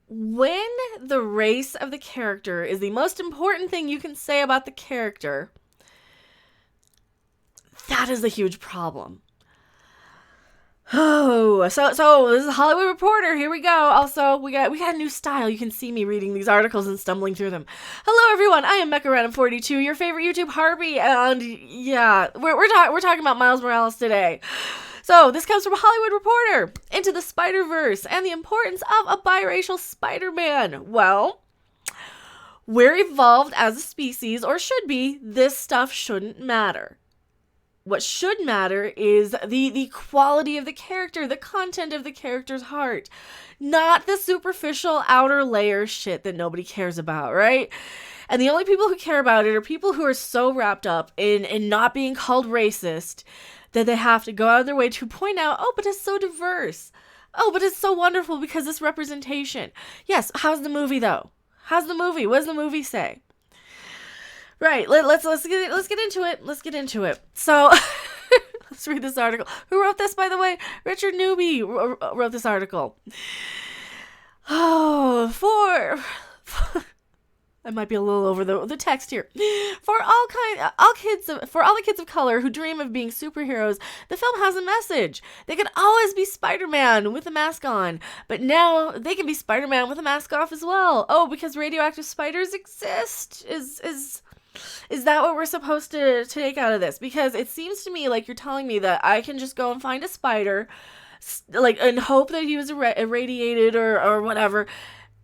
when the race of the character is the most important thing you can say about the character, that is a huge problem. Oh, so this is Hollywood Reporter. Here we go. Also, we got a new style. You can see me reading these articles and stumbling through them. Hello, everyone. I am MechaRandom42, your favorite YouTube harpy, and yeah, we're talking about Miles Morales today. So this comes from Hollywood Reporter. Into the Spider-Verse and the importance of a biracial Spider-Man. Well, we're evolved as a species, or should be. This stuff shouldn't matter. What should matter is the quality of the character, the content of the character's heart, not the superficial outer layer shit that nobody cares about, right? And the only people who care about it are people who are so wrapped up in not being called racist that they have to go out of their way to point out, oh, but it's so diverse. Oh, but it's so wonderful because it's representation. Yes, how's the movie though? How's the movie? What does the movie say? Right, let's get into it. Let's get into it. So, let's read this article. Who wrote this, by the way? Richard Newby wrote this article. Oh, I might be a little over the text here. For all the kids of color who dream of being superheroes, the film has a message. They can always be Spider-Man with a mask on, but now they can be Spider-Man with a mask off as well. Oh, because radioactive spiders exist. Is that what we're supposed to take out of this? Because it seems to me like you're telling me that I can just go and find a spider, and hope that he was irradiated or whatever,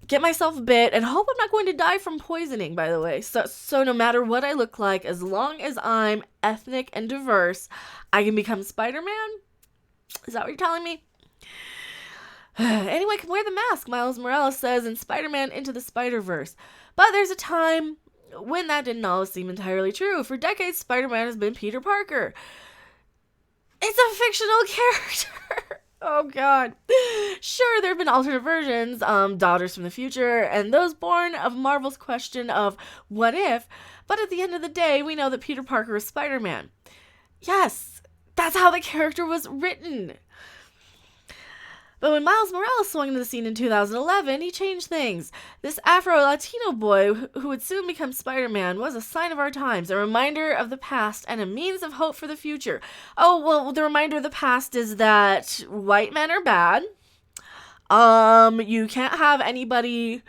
get myself bit, and hope I'm not going to die from poisoning, by the way. So no matter what I look like, as long as I'm ethnic and diverse, I can become Spider-Man? Is that what you're telling me? Anyone can wear the mask, Miles Morales says in Spider-Man Into the Spider-Verse. But there's a time when that didn't always seem entirely true. For decades, Spider-Man has been Peter Parker. It's a fictional character. Oh, God. Sure, there have been alternate versions, Daughters from the Future, and those born of Marvel's question of what if, but at the end of the day, we know that Peter Parker is Spider-Man. Yes, that's how the character was written. But when Miles Morales swung into the scene in 2011, he changed things. This Afro-Latino boy, who would soon become Spider-Man, was a sign of our times, a reminder of the past, and a means of hope for the future. Oh, well, the reminder of the past is that white men are bad. You can't have anybody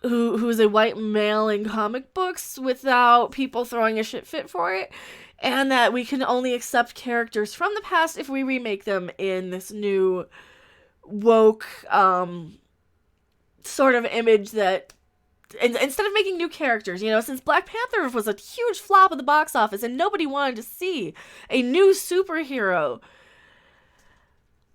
who's a white male in comic books without people throwing a shit fit for it. And that we can only accept characters from the past if we remake them in this new woke sort of image that instead of making new characters, since Black Panther was a huge flop at the box office and nobody wanted to see a new superhero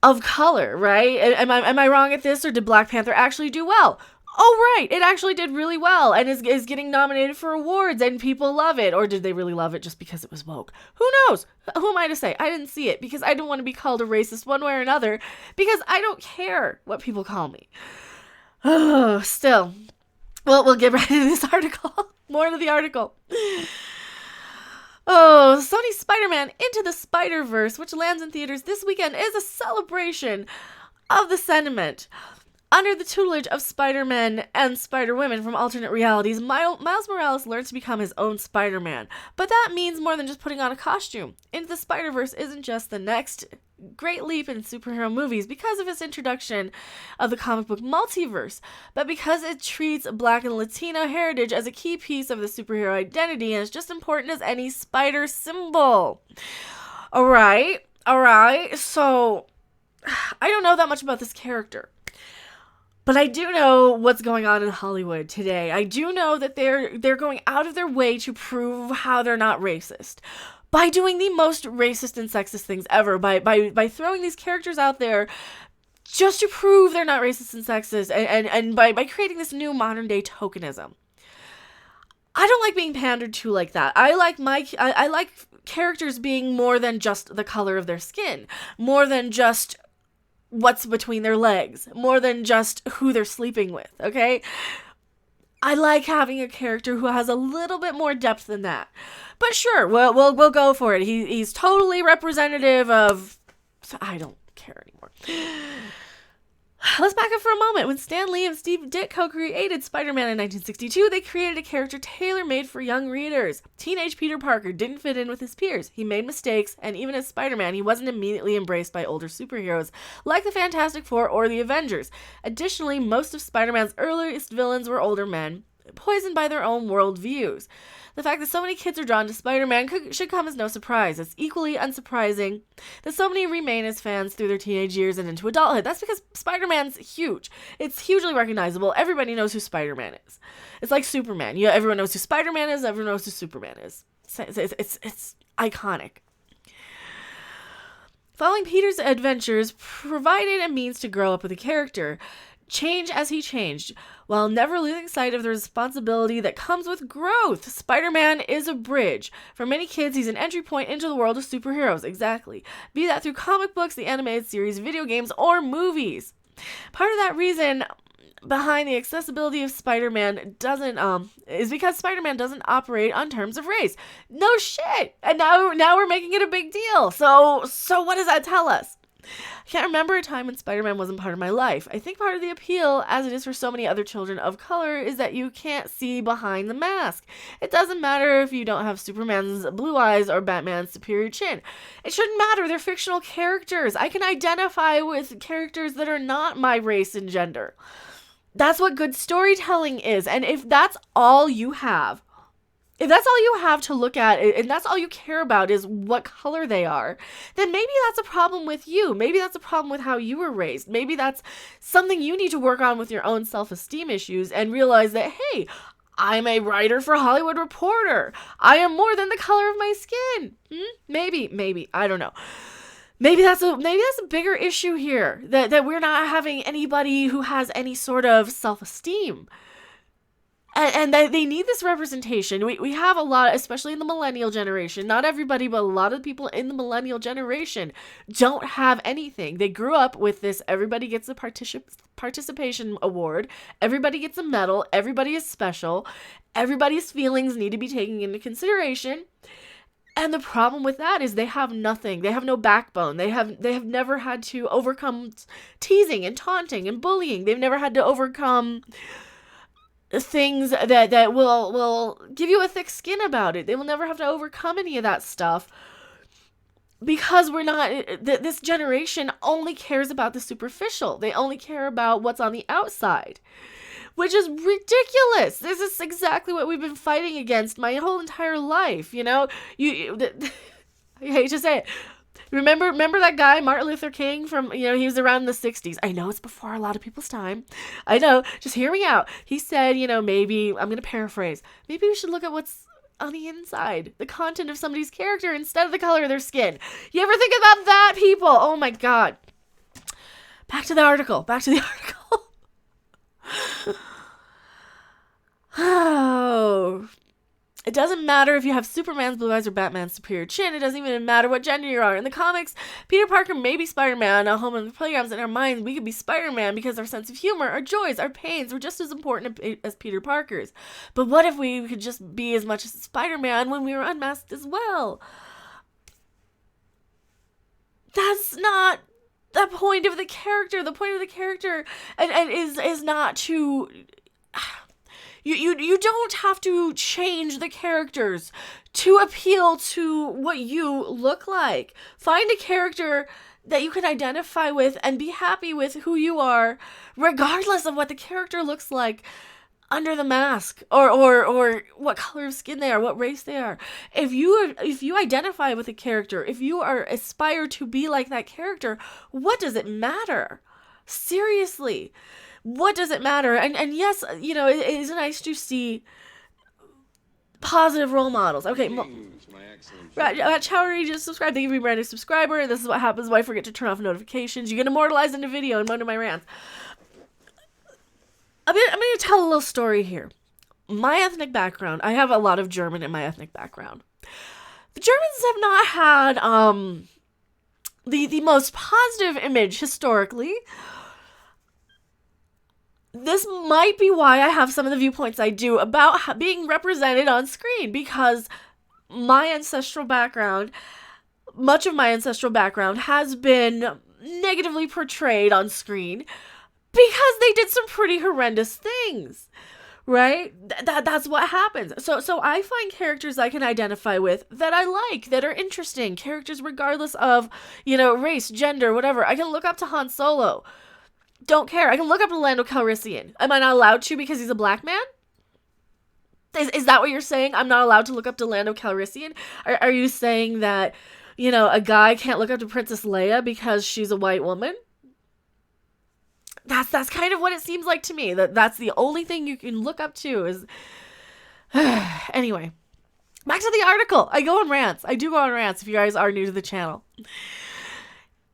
of color, right? Am I wrong at this, or did Black Panther actually do well? Oh, right, it actually did really well and is getting nominated for awards and people love it. Or did they really love it just because it was woke? Who knows? Who am I to say? I didn't see it because I don't want to be called a racist one way or another because I don't care what people call me. Oh, still. Well, we'll get right into this article. More into the article. Oh, Sony's Spider-Man Into the Spider-Verse, which lands in theaters this weekend, is a celebration of the sentiment. Under the tutelage of Spider-Men and Spider-Women from alternate realities, Miles Morales learns to become his own Spider-Man. But that means more than just putting on a costume. Into the Spider-Verse isn't just the next great leap in superhero movies because of its introduction of the comic book multiverse, but because it treats Black and Latino heritage as a key piece of the superhero identity and is just important as any spider symbol. Alright, so I don't know that much about this character. But I do know what's going on in Hollywood today. I do know that they're going out of their way to prove how they're not racist. By doing the most racist and sexist things ever. By throwing these characters out there just to prove they're not racist and sexist. And by creating this new modern day tokenism. I don't like being pandered to like that. I like characters being more than just the color of their skin. More than just what's between their legs, more than just who they're sleeping with, okay? I like having a character who has a little bit more depth than that. But sure, we'll go for it. He's totally representative of... I don't care anymore. Let's back up for a moment. When Stan Lee and Steve Ditko created Spider-Man in 1962, they created a character tailor-made for young readers. Teenage Peter Parker didn't fit in with his peers. He made mistakes, and even as Spider-Man, he wasn't immediately embraced by older superheroes like the Fantastic Four or the Avengers. Additionally, most of Spider-Man's earliest villains were older men, poisoned by their own worldviews. The fact that so many kids are drawn to Spider-Man should come as no surprise. It's equally unsurprising that so many remain as fans through their teenage years and into adulthood. That's because Spider-Man's huge. It's hugely recognizable. Everybody knows who Spider-Man is. It's like Superman. Everyone knows who Spider-Man is. Everyone knows who Superman is. It's iconic. Following Peter's adventures provided a means to grow up with a character. Change as he changed, while never losing sight of the responsibility that comes with growth. Spider-Man is a bridge. For many kids, he's an entry point into the world of superheroes. Exactly. Be that through comic books, the animated series, video games, or movies. Part of that reason behind the accessibility of Spider-Man is because Spider-Man doesn't operate on terms of race. No shit! And now we're making it a big deal. So what does that tell us? I can't remember a time when Spider-Man wasn't part of my life. I think part of the appeal, as it is for so many other children of color, is that you can't see behind the mask. It doesn't matter if you don't have Superman's blue eyes or Batman's superior chin. It shouldn't matter. They're fictional characters. I can identify with characters that are not my race and gender. That's what good storytelling is. And if that's all you have, to look at, and that's all you care about is what color they are, then maybe that's a problem with you. Maybe that's a problem with how you were raised. Maybe that's something you need to work on with your own self-esteem issues and realize that, hey, I'm a writer for Hollywood Reporter. I am more than the color of my skin. Maybe. I don't know. Maybe that's a bigger issue here, that we're not having anybody who has any sort of self-esteem. And they need this representation. We have a lot, especially in the millennial generation. Not everybody, but a lot of people in the millennial generation don't have anything. They grew up with this, everybody gets a participation award. Everybody gets a medal. Everybody is special. Everybody's feelings need to be taken into consideration. And the problem with that is they have nothing. They have no backbone. They have never had to overcome teasing and taunting and bullying. They've never had to overcome things that will give you a thick skin about it. They will never have to overcome any of that stuff because this generation only cares about the superficial. They only care about what's on the outside, which is ridiculous. This is exactly what we've been fighting against my whole entire life. I hate to say it. Remember that guy, Martin Luther King, from, he was around in the 60s. I know it's before a lot of people's time. I know. Just hear me out. He said, maybe, I'm going to paraphrase, maybe we should look at what's on the inside, the content of somebody's character instead of the color of their skin. You ever think about that, people? Oh my God. Back to the article. Oh. It doesn't matter if you have Superman's blue eyes or Batman's superior chin. It doesn't even matter what gender you are. In the comics, Peter Parker may be Spider-Man. At home in the playgrounds, in our minds, we could be Spider-Man because our sense of humor, our joys, our pains were just as important as Peter Parker's. But what if we could just be as much as Spider-Man when we were unmasked as well? That's not the point of the character. The point of the character and is not to... You don't have to change the characters to appeal to what you look like. Find a character that you can identify with and be happy with who you are, regardless of what the character looks like under the mask or what color of skin they are, what race they are. If you identify with a character, if you aspire to be like that character, what does it matter? Seriously. What does it matter? And yes, it is nice to positive role models. Okay, Chowdery just subscribed. Thank you for being a brand new subscriber. And this is what happens when I forget to turn off notifications. You get immortalized in a video in one of my rants. I'm going to tell a little story here. My ethnic background, I have a lot of German in my ethnic background. The Germans have not had the most positive image historically. This might be why I have some of the viewpoints I do about being represented on screen, because much of my ancestral background has been negatively portrayed on screen because they did some pretty horrendous things. Right? That's what happens. So I find characters I can identify with that I like, that are interesting. Characters regardless of, race, gender, whatever. I can look up to Han Solo. Don't care. I can look up to Lando Calrissian. Am I not allowed to because he's a black man? Is that what you're saying? I'm not allowed to look up to Lando Calrissian? Are you saying that, a guy can't look up to Princess Leia because she's a white woman? That's kind of what it seems like to me. That's the only thing you can look up to is... Anyway, back to the article. I go on rants. I do go on rants if you guys are new to the channel.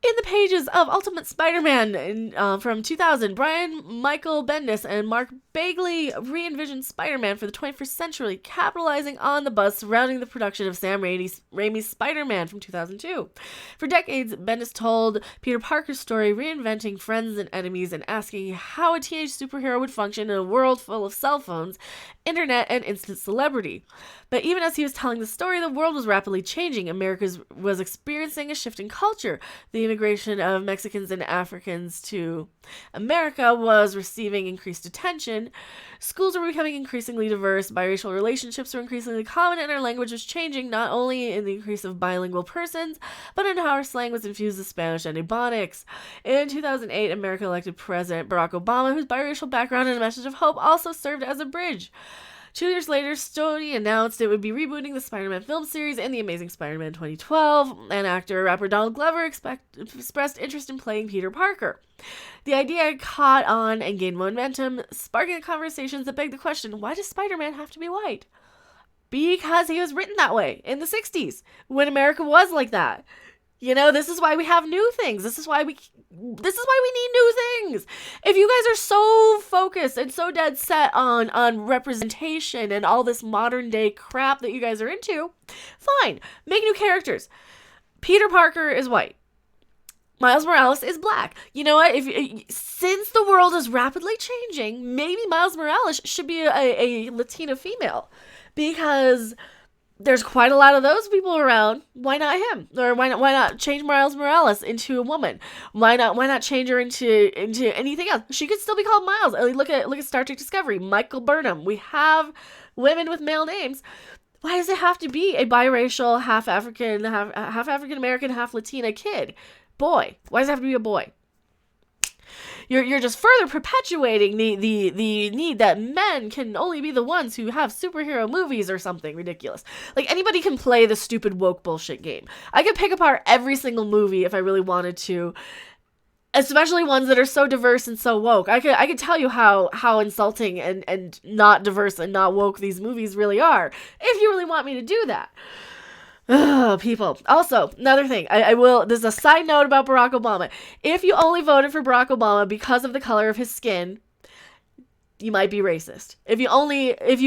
In the pages of Ultimate Spider-Man from 2000, Brian Michael Bendis and Mark Bagley re-envisioned Spider-Man for the 21st century, capitalizing on the buzz surrounding the production of Sam Raimi's Spider-Man from 2002. For decades, Bendis told Peter Parker's story, reinventing friends and enemies and asking how a teenage superhero would function in a world full of cell phones, internet, and instant celebrity. But even as he was telling the story, the world was rapidly changing. America was experiencing a shift in culture. The immigration of Mexicans and Africans to America was receiving increased attention. Schools were becoming increasingly diverse. Biracial relationships were increasingly common, and our language was changing, not only in the increase of bilingual persons, but in how our slang was infused with Spanish and Ebonics. In 2008, America elected President Barack Obama, whose biracial background and a message of hope also served as a bridge. 2 years later, Sony announced it would be rebooting the Spider-Man film series in The Amazing Spider-Man 2012, and actor-rapper Donald Glover expressed interest in playing Peter Parker. The idea caught on and gained momentum, sparking conversations that begged the question, why does Spider-Man have to be white? Because he was written that way in the 60s, when America was like that. This is why we have new things. This is why we need new things. If you guys are so focused and so dead set on representation and all this modern day crap that you guys are into, fine. Make new characters. Peter Parker is white. Miles Morales is black. You know what? Since the world is rapidly changing, maybe Miles Morales should be a Latina female, because there's quite a lot of those people around. Why not him? Or why not change Miles Morales into a woman? Why not change her into anything else? She could still be called Miles. I mean, look at Star Trek Discovery, Michael Burnham. We have women with male names. Why does it have to be a biracial, half African, half African American, half Latina kid? Boy. Why does it have to be a boy? You're just further perpetuating the need that men can only be the ones who have superhero movies or something ridiculous. Like, anybody can play the stupid woke bullshit game. I could pick apart every single movie if I really wanted to, especially ones that are so diverse and so woke. I could tell you how insulting and not diverse and not woke these movies really are, if you really want me to do that. Ugh, people. Also, another thing, I will, this is a side note about Barack Obama. If you only voted for Barack Obama because of the color of his skin, you might be racist. If you've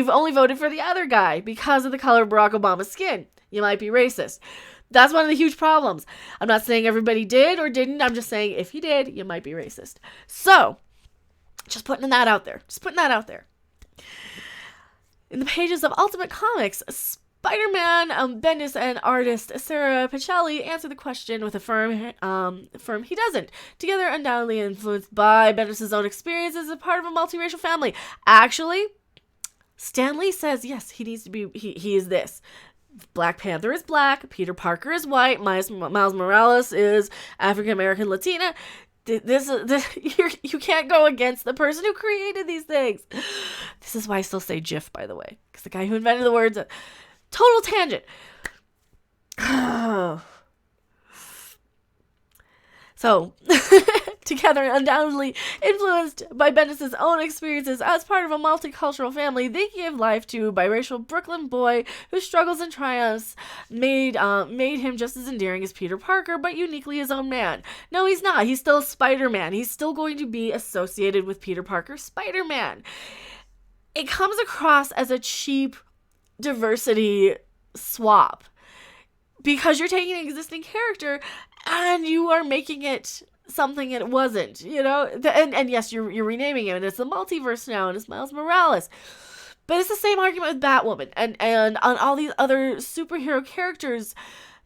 only voted for the other guy because of the color of Barack Obama's skin, you might be racist. That's one of the huge problems. I'm not saying everybody did or didn't. I'm just saying if you did, you might be racist. So, just putting that out there. In the pages of Ultimate Comics, Spider-Man, Bendis and artist Sarah Pichelli answer the question with a firm he doesn't. Together, undoubtedly influenced by Bendis' own experiences as a part of a multiracial family. Actually, Stan Lee says, yes, he needs to be, he is this. Black Panther is black, Peter Parker is white, Miles Morales is African-American Latina. You can't go against the person who created these things. This is why I still say GIF, by the way, because the guy who invented the words... Total tangent. So, together, undoubtedly influenced by Bendis' own experiences as part of a multicultural family, they give life to a biracial Brooklyn boy whose struggles and triumphs made him just as endearing as Peter Parker, but uniquely his own man. No, he's not. He's still Spider-Man. He's still going to be associated with Peter Parker, Spider-Man. It comes across as a cheap diversity swap because you're taking an existing character and you are making it something it wasn't, and yes, you're renaming him and it's the multiverse now and it's Miles Morales, but it's the same argument with Batwoman and on all these other superhero characters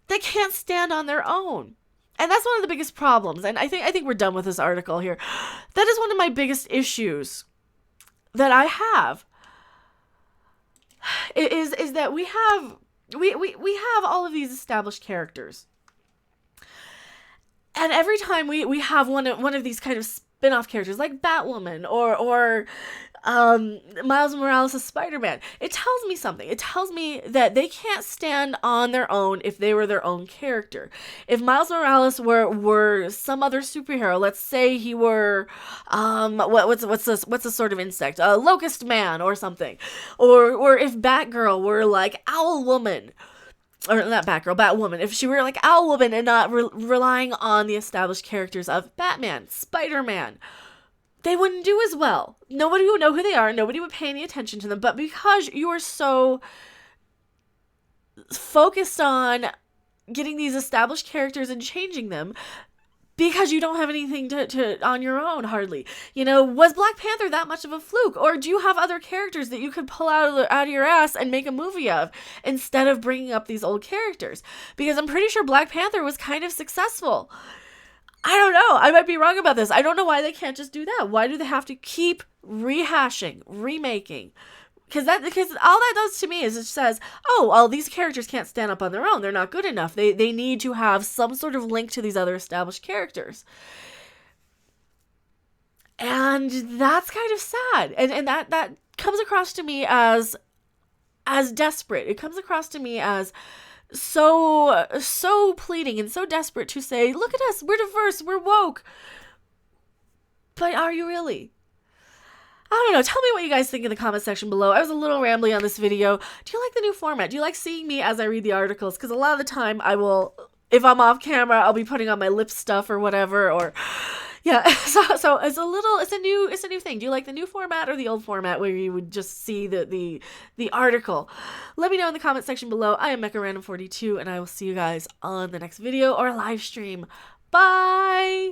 that can't stand on their own. And that's one of the biggest problems. And I think we're done with this article here. That is one of my biggest issues that I have. Is that we have all of these established characters. And every time we have one of these kind of spin-off characters like Batwoman or Miles Morales as Spider-Man, it tells me something. It tells me that they can't stand on their own if they were their own character. If Miles Morales were some other superhero, let's say he were what's a sort of insect, a locust man or something, or if Batgirl were like Owl Woman. Or not Batgirl, Batwoman. If she were like Owlwoman and not relying on the established characters of Batman, Spider-Man, they wouldn't do as well. Nobody would know who they are. Nobody would pay any attention to them. But because you are so focused on getting these established characters and changing them, because you don't have anything to on your own, hardly. Was Black Panther that much of a fluke? Or do you have other characters that you could pull out of your ass and make a movie of instead of bringing up these old characters? Because I'm pretty sure Black Panther was kind of successful. I don't know. I might be wrong about this. I don't know why they can't just do that. Why do they have to keep rehashing, remaking? Because all that does to me is it says, oh, well, these characters can't stand up on their own. They're not good enough. They need to have some sort of link to these other established characters. And that's kind of sad. And that comes across to me as desperate. It comes across to me as so pleading and so desperate to say, look at us, we're diverse, we're woke. But are you really? I don't know. Tell me what you guys think in the comment section below. I was a little rambly on this video. Do you like the new format? Do you like seeing me as I read the articles? Because a lot of the time I will, if I'm off camera, I'll be putting on my lip stuff or whatever. Or yeah, so it's a new thing. Do you like the new format or the old format where you would just see the article? Let me know in the comment section below. I am MechaRandom42, and I will see you guys on the next video or live stream. Bye.